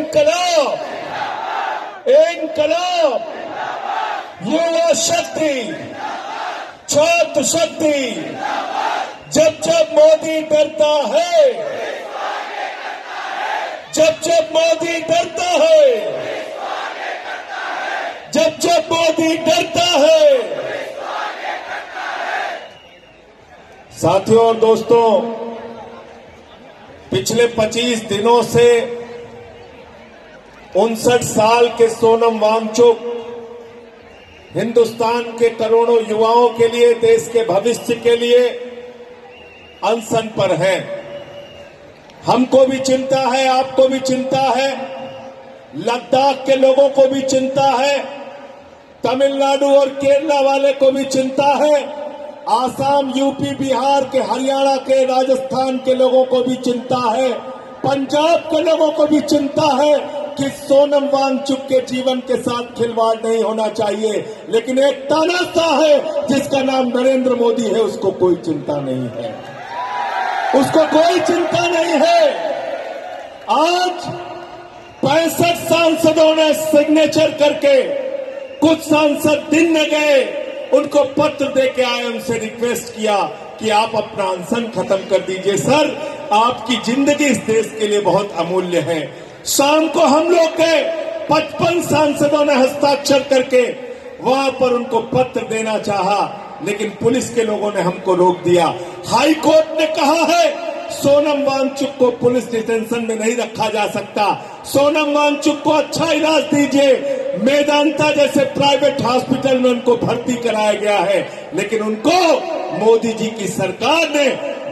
इनकलाब, इनकलाब, युवा शक्ति, छात्र शक्ति। जब जब मोदी डरता है, जब जब मोदी डरता है, जब जब मोदी डरता है। साथियों और दोस्तों, पिछले 25 दिनों से 59 साल के सोनम वांगचुक हिंदुस्तान के करोड़ों युवाओं के लिए, देश के भविष्य के लिए अनशन पर हैं। हमको भी चिंता है, आपको भी चिंता है, लद्दाख के लोगों को भी चिंता है, तमिलनाडु और केरला वाले को भी चिंता है, आसाम, यूपी, बिहार के, हरियाणा के, राजस्थान के लोगों को भी चिंता है, पंजाब के लोगों को भी चिंता है कि सोनम वांगचुक के जीवन के साथ खिलवाड़ नहीं होना चाहिए। लेकिन एक तानाशाह है जिसका नाम नरेंद्र मोदी है, उसको कोई चिंता नहीं है, उसको कोई चिंता नहीं है। आज 65 सांसदों ने सिग्नेचर करके, कुछ सांसद दिन में गए, उनको पत्र देके आए, उनसे रिक्वेस्ट किया कि आप अपना अनशन खत्म कर दीजिए। सर, आपकी जिंदगी इस देश के लिए बहुत अमूल्य है। शाम को हम लोग के 55 सांसदों ने हस्ताक्षर करके वहां पर उनको पत्र देना चाहा, लेकिन पुलिस के लोगों ने हमको रोक दिया। हाई कोर्ट ने कहा है सोनम वांगचुक को पुलिस डिटेंशन में नहीं रखा जा सकता, सोनम वांगचुक को अच्छा इलाज दीजिए। मेदांता जैसे प्राइवेट हॉस्पिटल में उनको भर्ती कराया गया है, लेकिन उनको मोदी जी की सरकार ने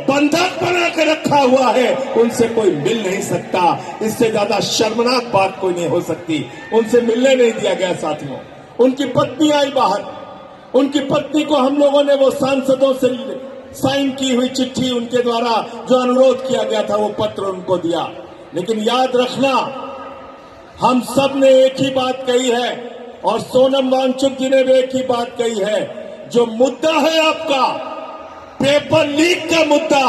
बंधक बना के रखा हुआ है, उनसे कोई मिल नहीं सकता। इससे ज्यादा शर्मनाक बात कोई नहीं हो सकती। उनसे मिलने नहीं दिया गया। साथियों, उनकी पत्नी आई बाहर, उनकी पत्नी को हम लोगों ने वो सांसदों से साइन की हुई चिट्ठी, उनके द्वारा जो अनुरोध किया गया था, वो पत्र उनको दिया। लेकिन याद रखना, हम सब ने एक ही बात कही है और सोनम वांगचुक जी ने भी एक ही बात कही है। जो मुद्दा है आपका, पेपर लीक का मुद्दा,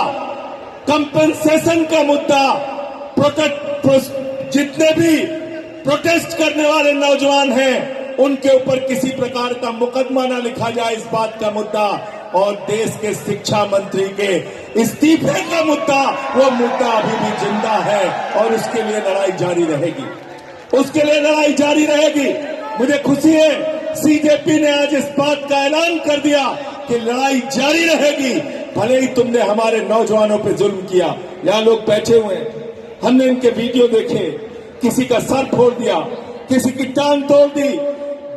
कंपनसेशन का मुद्दा, जितने भी प्रोटेस्ट करने वाले नौजवान हैं, उनके ऊपर किसी प्रकार का मुकदमा न लिखा जाए, इस बात का मुद्दा, और देश के शिक्षा मंत्री के इस्तीफे का मुद्दा, वो मुद्दा अभी भी जिंदा है और उसके लिए लड़ाई जारी रहेगी, उसके लिए लड़ाई जारी रहेगी। मुझे खुशी है सीजेपी ने आज इस बात का ऐलान कर दिया कि लड़ाई जारी रहेगी, भले ही तुमने हमारे नौजवानों पे जुल्म किया। यहाँ लोग बैठे हुए हैं, हमने इनके वीडियो देखे, किसी का सर फोड़ दिया, किसी की टांग तोड़ दी,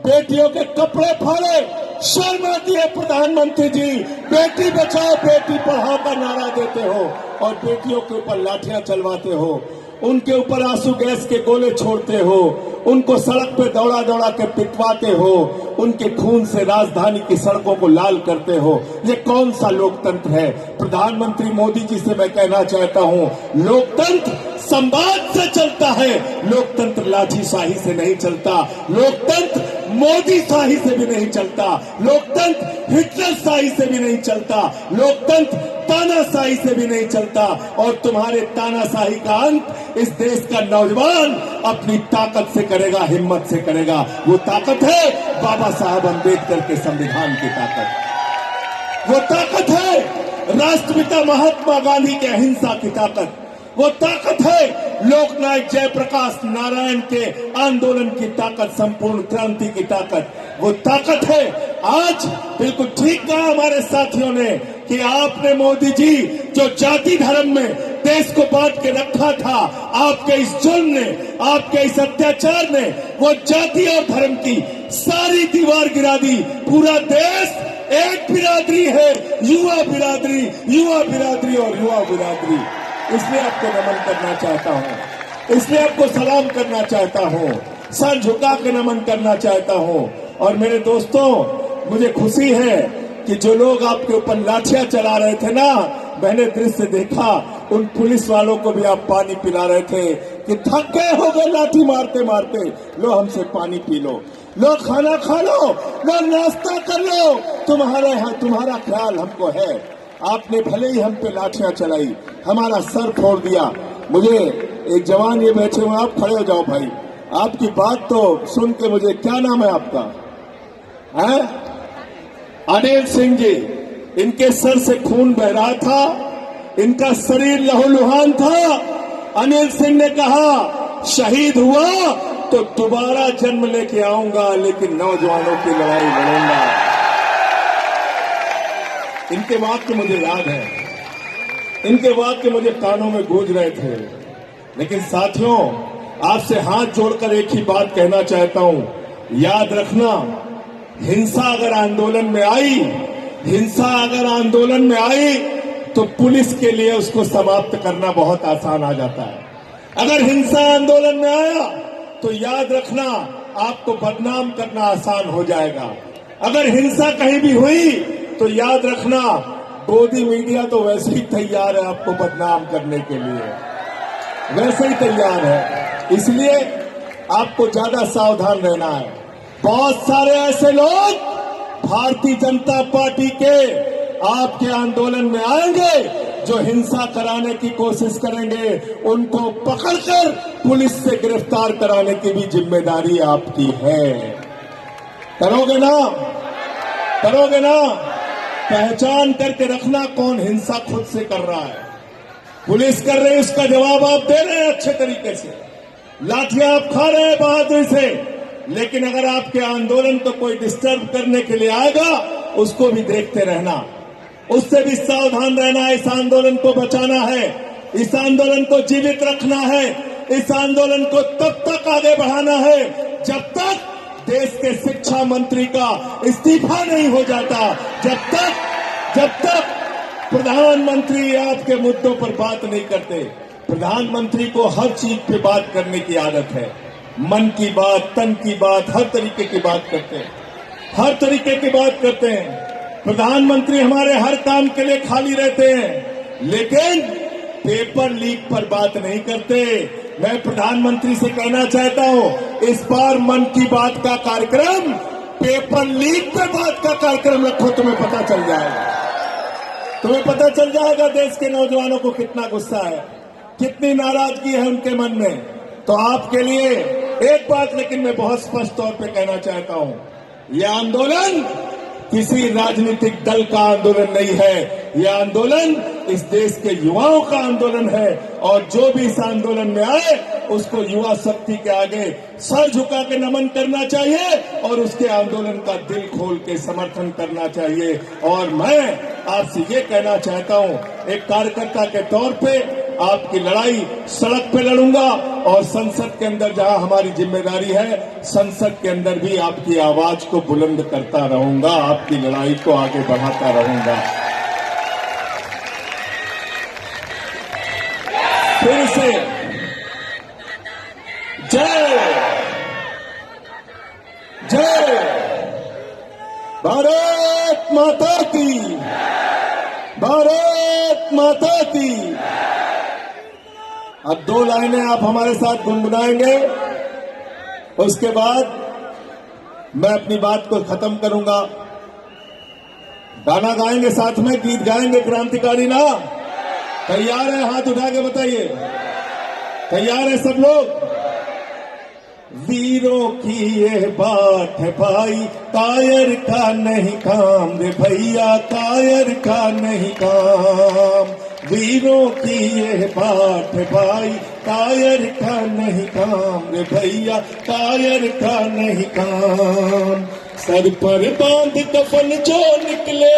बेटियों के कपड़े फाड़े। शर्म आती है प्रधानमंत्री जी, बेटी बचाओ बेटी पढ़ाओ का नारा देते हो और बेटियों के ऊपर लाठियां चलवाते हो, उनके ऊपर आंसू गैस के गोले छोड़ते हो, उनको सड़क पे दौड़ा दौड़ा के पिटवाते हो, उनके खून से राजधानी की सड़कों को लाल करते हो। ये कौन सा लोकतंत्र है? प्रधानमंत्री मोदी जी से मैं कहना चाहता हूँ, लोकतंत्र संवाद से चलता है, लोकतंत्र लाठीशाही से नहीं चलता, लोकतंत्र मोदी शाही से भी नहीं चलता, लोकतंत्र हिटलर शाही से भी नहीं चलता, लोकतंत्र तानाशाही से भी नहीं चलता। और तुम्हारे तानाशाही का अंत इस देश का नौजवान अपनी ताकत से करेगा, हिम्मत से करेगा। वो ताकत है बाबा साहब अम्बेडकर के संविधान की ताकत, वो ताकत है राष्ट्रपिता महात्मा गांधी के अहिंसा की ताकत, वो ताकत है लोकनायक जयप्रकाश नारायण के आंदोलन की ताकत, संपूर्ण क्रांति की ताकत, वो ताकत है। आज बिल्कुल ठीक कहा हमारे साथियों ने कि आपने मोदी जी जो जाति धर्म में देश को बांट के रखा था, आपके इस जुल्म ने, आपके इस अत्याचार ने वो जाति और धर्म की सारी दीवार गिरा दी। पूरा देश एक बिरादरी है, युवा बिरादरी, युवा बिरादरी और युवा बिरादरी। इसलिए आपको नमन करना चाहता हूँ, इसलिए आपको सलाम करना चाहता हूँ, सर झुका के नमन करना चाहता हूँ। और मेरे दोस्तों, मुझे खुशी है कि जो लोग आपके ऊपर लाठियां चला रहे थे ना, मैंने दृश्य देखा, उन पुलिस वालों को भी आप पानी पिला रहे थे कि थक गए हो गए लाठी मारते मारते, लो हमसे पानी पी लो, लो खाना खा लो, लो नाश्ता कर लो, तुम्हारा ख्याल हमको है। आपने भले ही हम पे लाठियां चलाई, हमारा सर फोड़ दिया। मुझे एक जवान ये बैठे हुए, आप खड़े हो जाओ भाई, आपकी बात तो सुन के मुझे, क्या नाम है आपका? है अनिल सिंह जी। इनके सर से खून बह रहा था, इनका शरीर लहूलुहान था। अनिल सिंह ने कहा शहीद हुआ तो दोबारा जन्म लेके आऊंगा, लेकिन नौजवानों की लड़ाई लड़ूंगा। इनके वाक्य मुझे याद है, इनके वाक्य मुझे कानों में गूंज रहे थे। लेकिन साथियों, आपसे हाथ जोड़कर एक ही बात कहना चाहता हूं, याद रखना, हिंसा अगर आंदोलन में आई, हिंसा अगर आंदोलन में आई तो पुलिस के लिए उसको समाप्त करना बहुत आसान आ जाता है। अगर हिंसा आंदोलन में आया तो याद रखना, आपको बदनाम करना आसान हो जाएगा। अगर हिंसा कहीं भी हुई तो याद रखना, गोदी मीडिया तो वैसे ही तैयार है आपको बदनाम करने के लिए, वैसे ही तैयार है। इसलिए आपको ज्यादा सावधान रहना है। बहुत सारे ऐसे लोग भारतीय जनता पार्टी के आपके आंदोलन में आएंगे जो हिंसा कराने की कोशिश करेंगे, उनको पकड़कर पुलिस से गिरफ्तार कराने की भी जिम्मेदारी आपकी है। करोगे ना? करोगे ना? पहचान करके रखना कौन हिंसा खुद से कर रहा है। पुलिस कर रही है, उसका जवाब आप दे रहे हैं अच्छे तरीके से, लाठियां आप खा रहे हैं बहादुरी से। लेकिन अगर आपके आंदोलन को कोई डिस्टर्ब करने के लिए आएगा, उसको भी देखते रहना, उससे भी सावधान रहना है। इस आंदोलन को बचाना है, इस आंदोलन को जीवित रखना है, इस आंदोलन को तब तक आगे बढ़ाना है जब तक देश के शिक्षा मंत्री का इस्तीफा नहीं हो जाता, जब तक प्रधानमंत्री आपके मुद्दों पर बात नहीं करते। प्रधानमंत्री को हर चीज पे बात करने की आदत है, मन की बात, तन की बात, हर तरीके की बात करते हैं, हर तरीके की बात करते हैं। प्रधानमंत्री हमारे हर काम के लिए खाली रहते हैं, लेकिन पेपर लीक पर बात नहीं करते। मैं प्रधानमंत्री से कहना चाहता हूं, इस बार मन की बात का कार्यक्रम पेपर लीक पर बात का कार्यक्रम रखो, तुम्हें पता चल जाएगा, तुम्हें पता चल जाएगा देश के नौजवानों को कितना गुस्सा है, कितनी नाराजगी है उनके मन में। तो आपके लिए एक बात लेकिन मैं बहुत स्पष्ट तौर पे कहना चाहता हूं, यह आंदोलन किसी राजनीतिक दल का आंदोलन नहीं है, यह आंदोलन इस देश के युवाओं का आंदोलन है। और जो भी इस आंदोलन में आए उसको युवा शक्ति के आगे सर झुका के नमन करना चाहिए और उसके आंदोलन का दिल खोल के समर्थन करना चाहिए। और मैं आपसे ये कहना चाहता हूं, एक कार्यकर्ता के तौर पे आपकी लड़ाई सड़क पे लड़ूंगा और संसद के अंदर जहां हमारी जिम्मेदारी है, संसद के अंदर भी आपकी आवाज को बुलंद करता रहूंगा, आपकी लड़ाई को आगे बढ़ाता रहूंगा। फिर से जय जय भारत माता की, भारत माता की। अब 2 लाइनें आप हमारे साथ गुनगुनाएंगे, उसके बाद मैं अपनी बात को खत्म करूंगा। गाना गाएंगे, साथ में गीत गाएंगे क्रांतिकारी ना। तैयार है? हाथ उठा के बताइए, तैयार है सब लोग? वीरों की ये बात है भाई, कायर का नहीं काम रे भैया, कायर का नहीं काम। वीरों की ये बात है भाई, कायर का नहीं काम रे भैया, कायर का नहीं काम। सर पर बांध कफन जो निकले,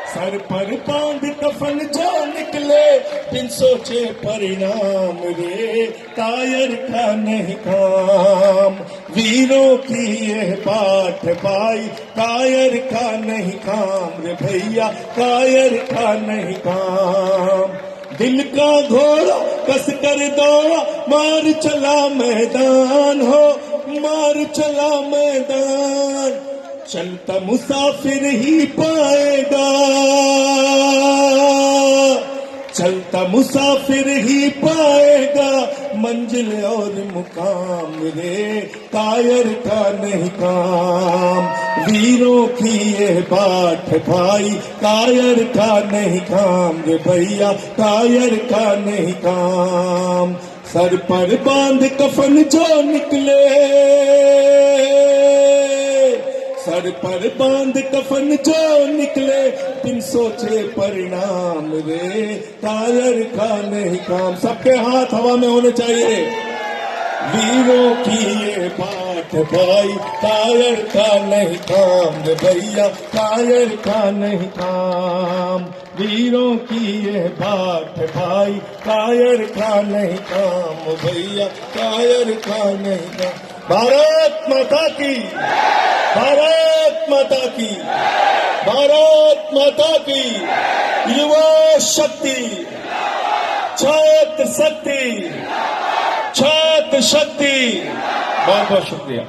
सर पर बांध कफन जो निकले, बिन सोचे परिणाम रे, कायर का नहीं काम। वीरों की ये बात है भाई, कायर का नहीं काम रे भैया, कायर का नहीं काम। दिल का घोड़ा कस कर दौड़ा, मार चला मैदान हो, मार चला मैदान। चलता मुसाफिर ही पाएगा, चलता मुसाफिर ही पाएगा मंजिल और मुकाम रे, कायर का नहीं काम। वीरों की ये बाट भाई, कायर का नहीं काम रे भैया, कायर का नहीं काम। सर पर बांध कफन जो निकले, सर पर बांध कफन जो निकले, बिन सोचे परिणाम रे, कायर का नहीं काम। सबके हाथ हवा में होने चाहिए। वीरों की ये बात भाई, कायर का नहीं काम रे भैया, कायर का नहीं काम। वीरों की ये बात भाई, कायर का नहीं काम भैया, कायर का नहीं काम। भारत माता की, भारत माता की, भारत माता की। युवा शक्ति, छात्र शक्ति, छात्र शक्ति। बहुत बहुत शुक्रिया।